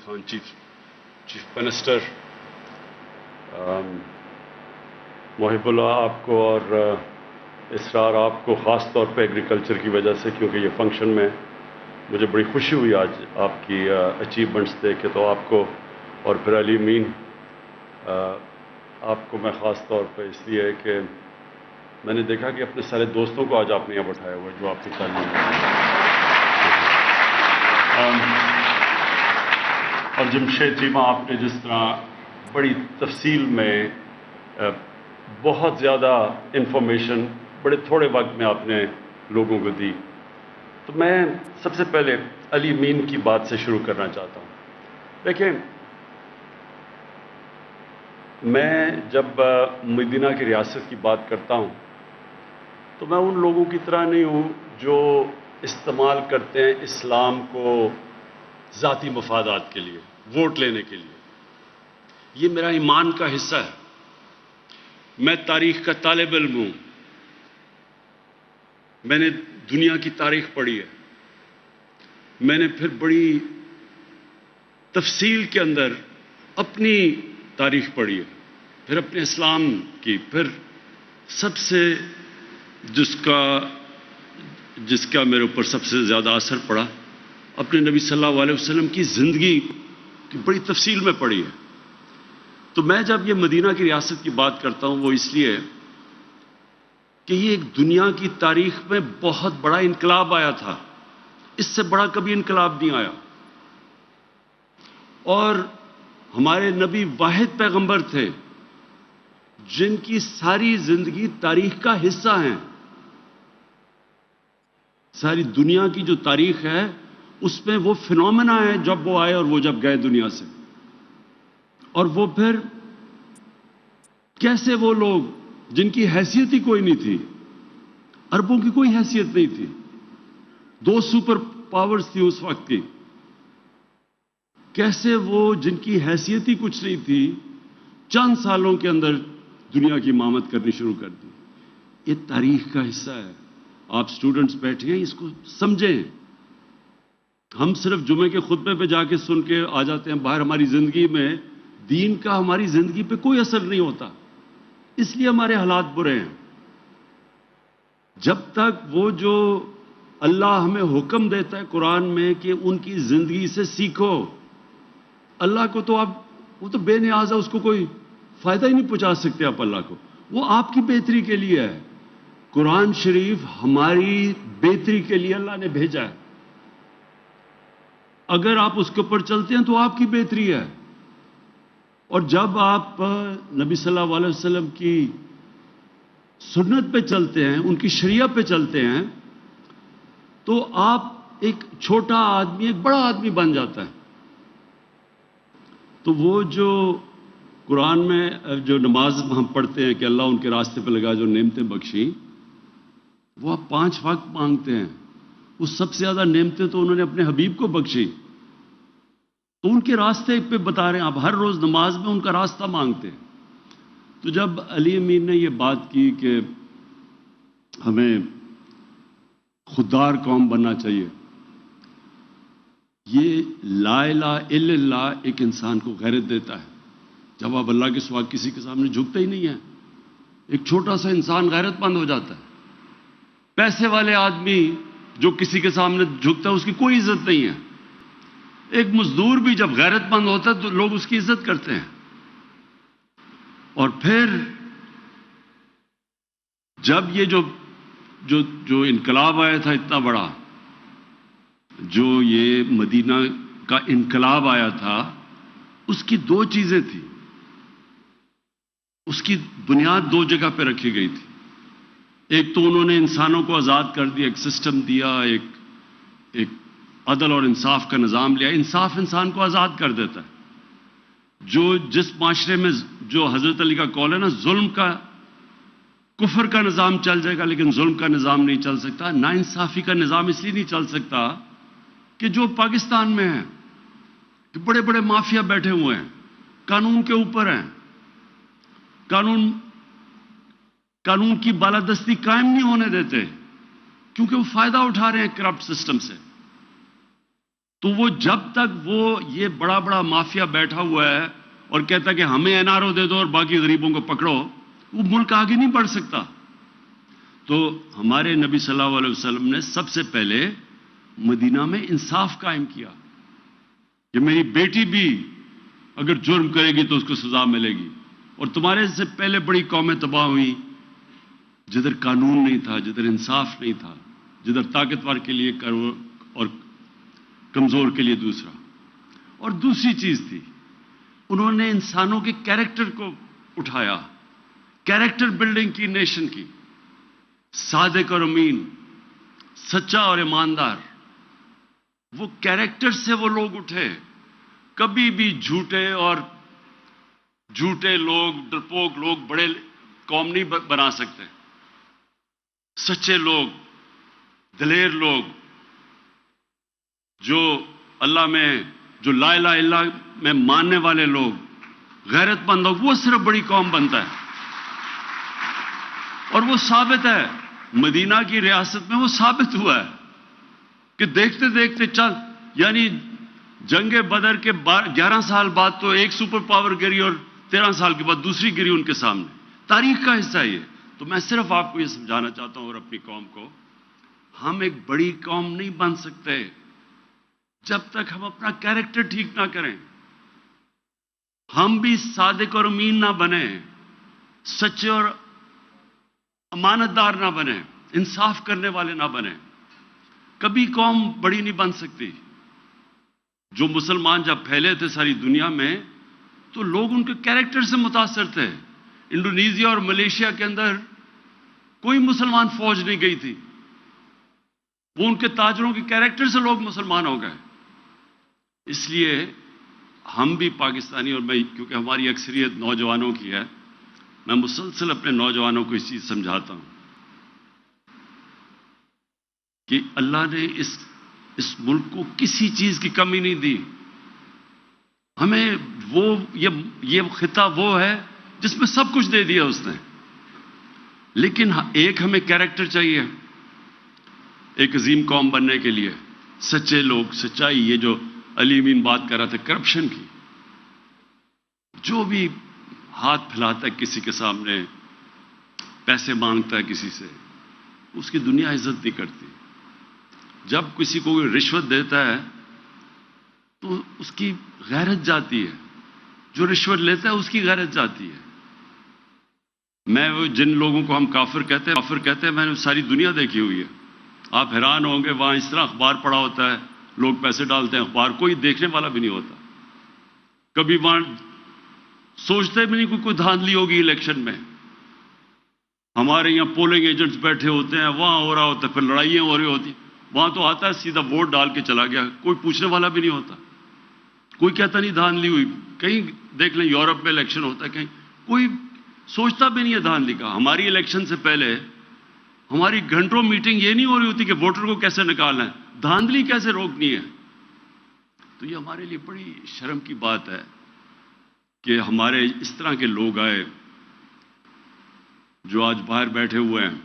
Khan chief minister, محب اللہ آپ کو اور اسرار آپ کو، خاص طور پہ ایگریکلچر کی وجہ سے، کیونکہ یہ فنکشن میں مجھے بڑی خوشی ہوئی آج آپ کی اچیومنٹس دیکھ کے، تو آپ کو اور پھر علی امین آپ کو میں خاص طور پہ اس لیے کہ میں نے دیکھا کہ اپنے سارے دوستوں کو آج آپ نے یہاں بٹھایا ہوا ہے جو آپ کی تعلیم ہے، اور جمشید چیمہ آپ نے جس طرح بڑی تفصیل میں بہت زیادہ انفارمیشن بڑے تھوڑے وقت میں آپ نے لوگوں کو دی، تو میں سب سے پہلے علی امین کی بات سے شروع کرنا چاہتا ہوں۔ دیکھیں، میں جب مدینہ کی ریاست کی بات کرتا ہوں تو میں ان لوگوں کی طرح نہیں ہوں جو استعمال کرتے ہیں اسلام کو ذاتی مفادات کے لیے، ووٹ لینے کے لیے۔ یہ میرا ایمان کا حصہ ہے۔ میں تاریخ کا طالب علم ہوں، میں نے دنیا کی تاریخ پڑھی ہے، میں نے پھر بڑی تفصیل کے اندر اپنی تاریخ پڑھی ہے، پھر اپنے اسلام کی، پھر سب سے جس کا میرے اوپر سب سے زیادہ اثر پڑا، اپنے نبی صلی اللہ علیہ وسلم کی زندگی کی بڑی تفصیل میں پڑھی ہے۔ تو میں جب یہ مدینہ کی ریاست کی بات کرتا ہوں وہ اس لیے کہ یہ ایک دنیا کی تاریخ میں بہت بڑا انقلاب آیا تھا، اس سے بڑا کبھی انقلاب نہیں آیا، اور ہمارے نبی واحد پیغمبر تھے جن کی ساری زندگی تاریخ کا حصہ ہیں۔ ساری دنیا کی جو تاریخ ہے اس میں وہ فینومینا ہے جب وہ آئے اور وہ جب گئے دنیا سے، اور وہ پھر کیسے وہ لوگ جن کی حیثیت ہی کوئی نہیں تھی، عربوں کی کوئی حیثیت نہیں تھی، 2 سپر پاورز تھی اس وقت کی، کیسے وہ جن کی حیثیت ہی کچھ نہیں تھی چند سالوں کے اندر دنیا کی امامت کرنی شروع کر دی۔ یہ تاریخ کا حصہ ہے۔ آپ سٹوڈنٹس بیٹھے ہیں، اس کو سمجھیں۔ ہم صرف جمعے کے خطبے پہ جا کے سن کے آ جاتے ہیں باہر، ہماری زندگی میں دین کا ہماری زندگی پہ کوئی اثر نہیں ہوتا، اس لیے ہمارے حالات برے ہیں۔ جب تک وہ جو اللہ ہمیں حکم دیتا ہے قرآن میں کہ ان کی زندگی سے سیکھو، اللہ کو تو آپ، وہ تو بے نیاز ہے، اس کو کوئی فائدہ ہی نہیں پہنچا سکتے آپ اللہ کو، وہ آپ کی بہتری کے لیے ہے۔ قرآن شریف ہماری بہتری کے لیے اللہ نے بھیجا ہے، اگر آپ اس کے اوپر چلتے ہیں تو آپ کی بہتری ہے، اور جب آپ نبی صلی اللہ علیہ وسلم کی سنت پہ چلتے ہیں، ان کی شریعت پہ چلتے ہیں، تو آپ ایک چھوٹا آدمی ایک بڑا آدمی بن جاتا ہے۔ تو وہ جو قرآن میں جو نماز ہم پڑھتے ہیں کہ اللہ ان کے راستے پہ لگا جو نعمتیں بخشی، وہ آپ 5 وقت مانگتے ہیں، وہ سب سے زیادہ نعمتیں تو انہوں نے اپنے حبیب کو بخشی، تو ان کے راستے پہ بتا رہے ہیں آپ، ہر روز نماز میں ان کا راستہ مانگتے ہیں۔ تو جب علی امین نے یہ بات کی کہ ہمیں خوددار قوم بننا چاہیے، یہ لا الہ الا اللہ ایک انسان کو غیرت دیتا ہے۔ جب آپ اللہ کے سوا کسی کے سامنے جھکتے ہی نہیں ہیں، ایک چھوٹا سا انسان غیرت مند ہو جاتا ہے۔ پیسے والے آدمی جو کسی کے سامنے جھکتا ہے اس کی کوئی عزت نہیں ہے۔ ایک مزدور بھی جب غیرت مند ہوتا ہے تو لوگ اس کی عزت کرتے ہیں۔ اور پھر جب یہ جو انقلاب آیا تھا اتنا بڑا، جو یہ مدینہ کا انقلاب آیا تھا، اس کی 2 چیزیں تھیں، اس کی بنیاد 2 جگہ پہ رکھی گئی تھی۔ ایک تو انہوں نے انسانوں کو آزاد کر دیا، ایک سسٹم دیا، ایک عدل اور انصاف کا نظام لیا۔ انصاف انسان کو آزاد کر دیتا ہے۔ جس معاشرے میں جو حضرت علی کا قول ہے نا، ظلم کا، کفر کا نظام چل جائے گا لیکن ظلم کا نظام نہیں چل سکتا۔ ناانصافی کا نظام اس لیے نہیں چل سکتا کہ جو پاکستان میں ہے کہ بڑے بڑے مافیا بیٹھے ہوئے ہیں، قانون کے اوپر ہیں، قانون کی بالادستی قائم نہیں ہونے دیتے، کیونکہ وہ فائدہ اٹھا رہے ہیں کرپٹ سسٹم سے۔ تو وہ جب تک وہ یہ بڑا بڑا مافیا بیٹھا ہوا ہے اور کہتا ہے کہ ہمیں این آر او دے دو اور باقی غریبوں کو پکڑو، وہ ملک آگے نہیں بڑھ سکتا۔ تو ہمارے نبی صلی اللہ علیہ وسلم نے سب سے پہلے مدینہ میں انصاف قائم کیا کہ میری بیٹی بھی اگر جرم کرے گی تو اس کو سزا ملے گی۔ اور تمہارے سے پہلے بڑی قومیں تباہ ہوئی جدھر قانون نہیں تھا، جدھر انصاف نہیں تھا، جدھر طاقتور کے لیے کرو اور کمزور کے لیے دوسرا۔ اور دوسری چیز تھی، انہوں نے انسانوں کے کیریکٹر کو اٹھایا، کیریکٹر بلڈنگ کی نیشن کی، صادق اور امین، سچا اور ایماندار۔ وہ کیریکٹر سے وہ لوگ اٹھے، کبھی بھی جھوٹے لوگ، ڈرپوک لوگ بڑے قوم نہیں بنا سکتے۔ سچے لوگ، دلیر لوگ، جو اللہ میں، جو لا الہ الا اللہ میں ماننے والے لوگ، غیرت مند لوگ، وہ صرف بڑی قوم بنتا ہے۔ اور وہ ثابت ہے، مدینہ کی ریاست میں وہ ثابت ہوا ہے کہ دیکھتے دیکھتے یعنی جنگ بدر کے 11 سال بعد تو ایک سپر پاور گری اور 13 سال کے بعد دوسری گری ان کے سامنے۔ تاریخ کا حصہ یہ۔ تو میں صرف آپ کو یہ سمجھانا چاہتا ہوں اور اپنی قوم کو، ہم ایک بڑی قوم نہیں بن سکتے جب تک ہم اپنا کیریکٹر ٹھیک نہ کریں۔ ہم بھی صادق اور امین نہ بنیں، سچے اور امانت دار نہ بنیں، انصاف کرنے والے نہ بنیں، کبھی قوم بڑی نہیں بن سکتی۔ جو مسلمان جب پھیلے تھے ساری دنیا میں تو لوگ ان کے کیریکٹر سے متاثر تھے۔ انڈونیزیا اور ملیشیا کے اندر کوئی مسلمان فوج نہیں گئی تھی، وہ ان کے تاجروں کے کیریکٹر سے لوگ مسلمان ہو گئے۔ اس لیے ہم بھی پاکستانی، اور میں کیونکہ ہماری اکثریت نوجوانوں کی ہے، میں مسلسل اپنے نوجوانوں کو اس چیز سمجھاتا ہوں کہ اللہ نے اس ملک کو کسی چیز کی کمی نہیں دی۔ ہمیں یہ خطہ وہ ہے جس میں سب کچھ دے دیا اس نے، لیکن ایک ہمیں کیریکٹر چاہیے ایک عظیم قوم بننے کے لیے، سچے لوگ، سچائی۔ یہ جو علی امین بات کر رہا تھا کرپشن کی، جو بھی ہاتھ پھیلاتا ہے کسی کے سامنے، پیسے مانگتا ہے کسی سے، اس کی دنیا عزت نہیں کرتی۔ جب کسی کو رشوت دیتا ہے تو اس کی غیرت جاتی ہے، جو رشوت لیتا ہے اس کی غیرت جاتی ہے۔ میں وہ جن لوگوں کو ہم کافر کہتے ہیں میں نے ساری دنیا دیکھی ہوئی ہے۔ آپ حیران ہوں گے، وہاں اس طرح اخبار پڑا ہوتا ہے، لوگ پیسے ڈالتے ہیں، اخبار کوئی دیکھنے والا بھی نہیں ہوتا۔ کبھی وہاں سوچتے بھی نہیں کوئی دھاندلی ہوگی الیکشن میں۔ ہمارے یہاں پولنگ ایجنٹس بیٹھے ہوتے ہیں، وہاں ہو رہا ہوتا ہے، پھر لڑائیاں ہو رہی ہوتی، وہاں تو آتا ہے سیدھا ووٹ ڈال کے چلا گیا، کوئی پوچھنے والا بھی نہیں ہوتا، کوئی کہتا نہیں دھاندلی ہوئی۔ کہیں دیکھ لیں یورپ میں الیکشن ہوتا ہے، کہیں کوئی سوچتا بھی نہیں ہے دھاندلی کا۔ ہماری الیکشن سے پہلے ہماری گھنٹوں میٹنگ یہ نہیں ہو رہی ہوتی کہ ووٹر کو کیسے نکالنا ہے، دھاندلی کیسے روکنی ہے۔ تو یہ ہمارے لیے بڑی شرم کی بات ہے کہ ہمارے اس طرح کے لوگ آئے جو آج باہر بیٹھے ہوئے ہیں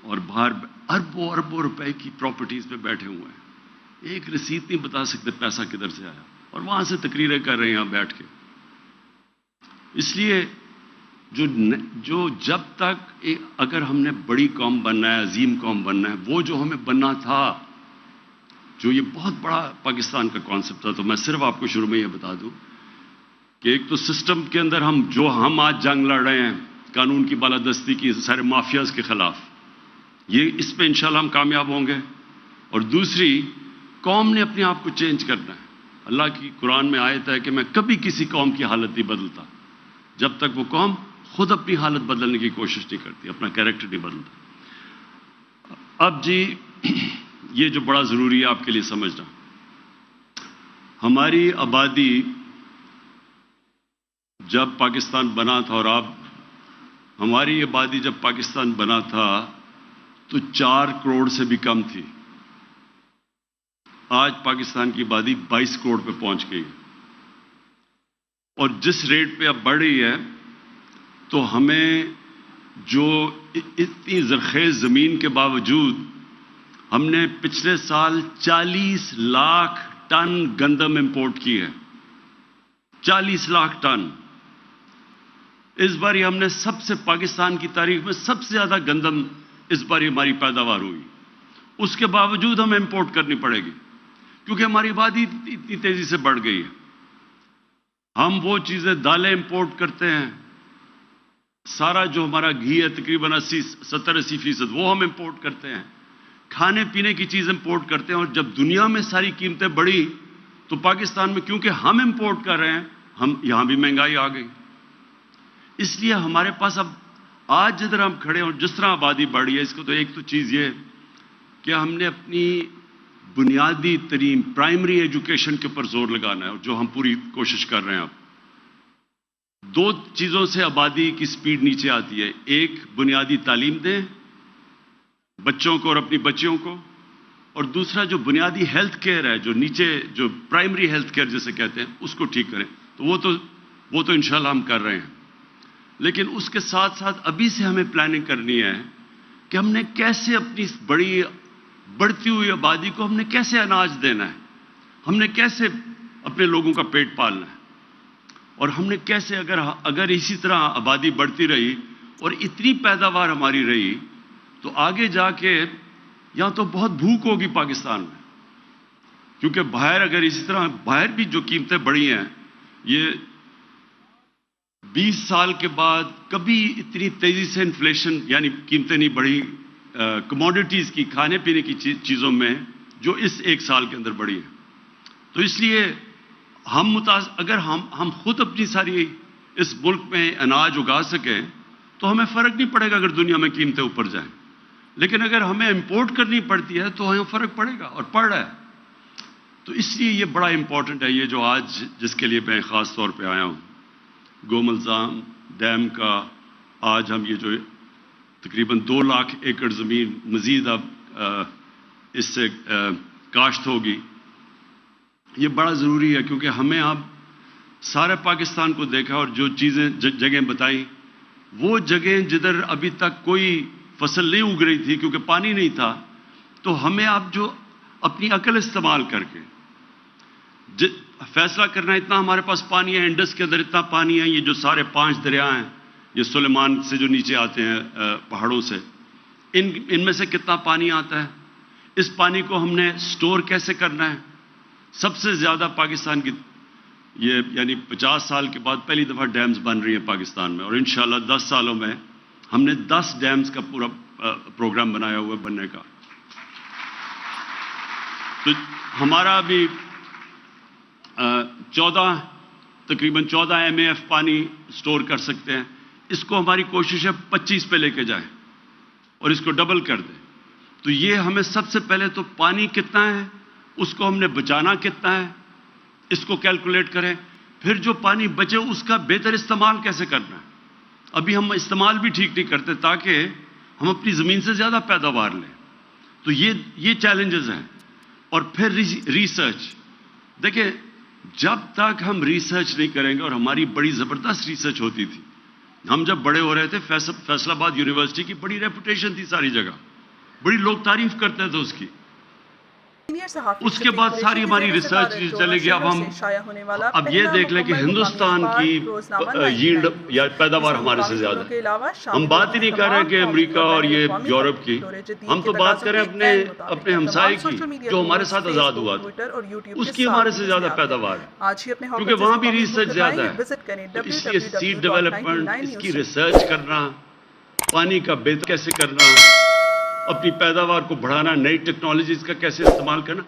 اور باہر اربوں اربوں روپے کی پراپرٹیز پہ بیٹھے ہوئے ہیں، ایک رسید نہیں بتا سکتے پیسہ کدھر سے آیا، اور وہاں سے تقریریں کر رہے ہیں یہاں بیٹھ کے۔ اس لیے جو جب تک اگر ہم نے بڑی قوم بننا ہے، عظیم قوم بننا ہے، وہ جو ہمیں بننا تھا، جو یہ بہت بڑا پاکستان کا کانسیپٹ تھا، تو میں صرف آپ کو شروع میں یہ بتا دوں کہ ایک تو سسٹم کے اندر ہم آج جنگ لڑ رہے ہیں قانون کی بالادستی کی، سارے مافیاز کے خلاف، یہ اس پہ انشاءاللہ ہم کامیاب ہوں گے۔ اور دوسری، قوم نے اپنے آپ کو چینج کرنا ہے۔ اللہ کی قرآن میں آیت ہے کہ میں کبھی کسی قوم کی حالت نہیں بدلتا جب تک وہ قوم خود اپنی حالت بدلنے کی کوشش نہیں کرتی، اپنا کیریکٹر نہیں بدلتا۔ اب جی یہ جو بڑا ضروری ہے آپ کے لیے سمجھنا، ہماری آبادی جب پاکستان بنا تھا، اور ہماری آبادی جب پاکستان بنا تھا تو 4 کروڑ سے بھی کم تھی۔ آج پاکستان کی آبادی 22 کروڑ پہ پہنچ گئی، اور جس ریٹ پہ اب بڑھ رہی ہے تو ہمیں جو اتنی زرخیز زمین کے باوجود ہم نے پچھلے سال 40 لاکھ ٹن گندم امپورٹ کی ہے. 40 لاکھ ٹن. اس بار ہم نے پاکستان کی تاریخ میں سب سے زیادہ گندم اس بار ہماری پیداوار ہوئی. اس کے باوجود ہمیں امپورٹ کرنی پڑے گی کیونکہ ہماری آبادی اتنی تیزی سے بڑھ گئی ہے. ہم وہ چیزیں دالیں امپورٹ کرتے ہیں. سارا جو ہمارا گھی ہے تقریباً 70-80% وہ ہم امپورٹ کرتے ہیں. کھانے پینے کی چیز امپورٹ کرتے ہیں. اور جب دنیا میں ساری قیمتیں بڑھی تو پاکستان میں کیونکہ ہم امپورٹ کر رہے ہیں یہاں بھی مہنگائی آ گئی. اس لیے ہمارے پاس اب آج جدھر ہم کھڑے ہیں اور جس طرح آبادی بڑھی ہے اس کو تو ایک تو چیز یہ کہ ہم نے اپنی بنیادی ترین پرائمری ایجوکیشن کے اوپر زور لگانا ہے اور جو ہم پوری کوشش کر رہے ہیں. اب 2 چیزوں سے آبادی کی سپیڈ نیچے آتی ہے. ایک بنیادی تعلیم دیں بچوں کو اور اپنی بچیوں کو, اور دوسرا جو بنیادی ہیلتھ کیئر ہے جو نیچے جو پرائمری ہیلتھ کیئر جسے کہتے ہیں اس کو ٹھیک کریں. تو وہ تو انشاءاللہ ہم کر رہے ہیں. لیکن اس کے ساتھ ساتھ ابھی سے ہمیں پلاننگ کرنی ہے کہ ہم نے کیسے اپنی بڑھتی ہوئی آبادی کو ہم نے کیسے اناج دینا ہے, ہم نے کیسے اپنے لوگوں کا پیٹ پالنا ہے, اور ہم نے کیسے اگر اسی طرح آبادی بڑھتی رہی اور اتنی پیداوار ہماری رہی تو آگے جا کے یہاں تو بہت بھوک ہوگی پاکستان میں. کیونکہ باہر اگر اسی طرح باہر بھی جو قیمتیں بڑھی ہیں یہ 20 سال کے بعد کبھی اتنی تیزی سے انفلیشن یعنی قیمتیں نہیں بڑھی کموڈیٹیز کی کھانے پینے کی چیزوں میں جو اس 1 سال کے اندر بڑھی ہے. تو اس لیے اگر ہم خود اپنی ساری اس ملک میں اناج اگا سکیں تو ہمیں فرق نہیں پڑے گا اگر دنیا میں قیمتیں اوپر جائیں. لیکن اگر ہمیں امپورٹ کرنی پڑتی ہے تو ہمیں فرق پڑے گا اور پڑ رہا ہے. تو اس لیے یہ بڑا امپورٹنٹ ہے یہ جو آج جس کے لیے میں خاص طور پہ آیا ہوں. گوملزام ڈیم کا آج ہم یہ جو تقریباً 2 لاکھ ایکڑ زمین مزید اب اس سے کاشت ہوگی. یہ بڑا ضروری ہے کیونکہ ہمیں اب سارے پاکستان کو دیکھا اور جو چیزیں جگہیں بتائیں وہ جگہیں جدھر ابھی تک کوئی فصل نہیں اگ رہی تھی کیونکہ پانی نہیں تھا, تو ہمیں اب جو اپنی عقل استعمال کر کے فیصلہ کرنا ہے. اتنا ہمارے پاس پانی ہے, انڈس کے اندر اتنا پانی ہے, یہ جو سارے 5 دریا ہیں یہ سلیمان سے جو نیچے آتے ہیں پہاڑوں سے ان میں سے کتنا پانی آتا ہے. اس پانی کو ہم نے سٹور کیسے کرنا ہے. سب سے زیادہ پاکستان کی یہ یعنی 50 سال کے بعد پہلی دفعہ ڈیمز بن رہی ہیں پاکستان میں, اور انشاءاللہ 10 سالوں میں ہم نے 10 ڈیمز کا پورا پروگرام بنایا ہوا ہے بننے کا. تو ہمارا بھی تقریباً 14 MAF پانی سٹور کر سکتے ہیں. اس کو ہماری کوشش ہے 25 پہ لے کے جائیں اور اس کو ڈبل کر دیں. تو یہ ہمیں سب سے پہلے تو پانی کتنا ہے اس کو ہم نے بچانا کتنا ہے اس کو کیلکولیٹ کریں. پھر جو پانی بچے اس کا بہتر استعمال کیسے کرنا ہے. ابھی ہم استعمال بھی ٹھیک نہیں کرتے تاکہ ہم اپنی زمین سے زیادہ پیداوار لیں. تو یہ چیلنجز ہیں. اور پھر ریسرچ. دیکھیں جب تک ہم ریسرچ نہیں کریں گے, اور ہماری بڑی زبردست ریسرچ ہوتی تھی, ہم جب بڑے ہو رہے تھے فیصل آباد یونیورسٹی کی بڑی ریپوٹیشن تھی ساری جگہ, بڑی لوگ تعریف کرتے تھے اس کی. اس کے بعد ساری ہماری ریسرچ چلے گی. اب یہ دیکھ لیں کہ ہندوستان کی ییلڈ یا پیداوار ہمارے سے زیادہ ہے. ہم بات ہی نہیں کر رہے کہ امریکہ اور یہ یورپ کی, ہم تو بات کریں اپنے ہمسائے کی جو ہمارے ساتھ آزاد ہوا تھا, اس کی ہمارے سے زیادہ پیداوار ہے کیونکہ وہاں بھی ریسرچ زیادہ ہے. تو اس لیے سیڈ ڈیولپمنٹ, اس کی ریسرچ کرنا, پانی کا بہتر کیسے کرنا, اپنی پیداوار کو بڑھانا, نئی ٹیکنالوجیز کا کیسے استعمال کرنا,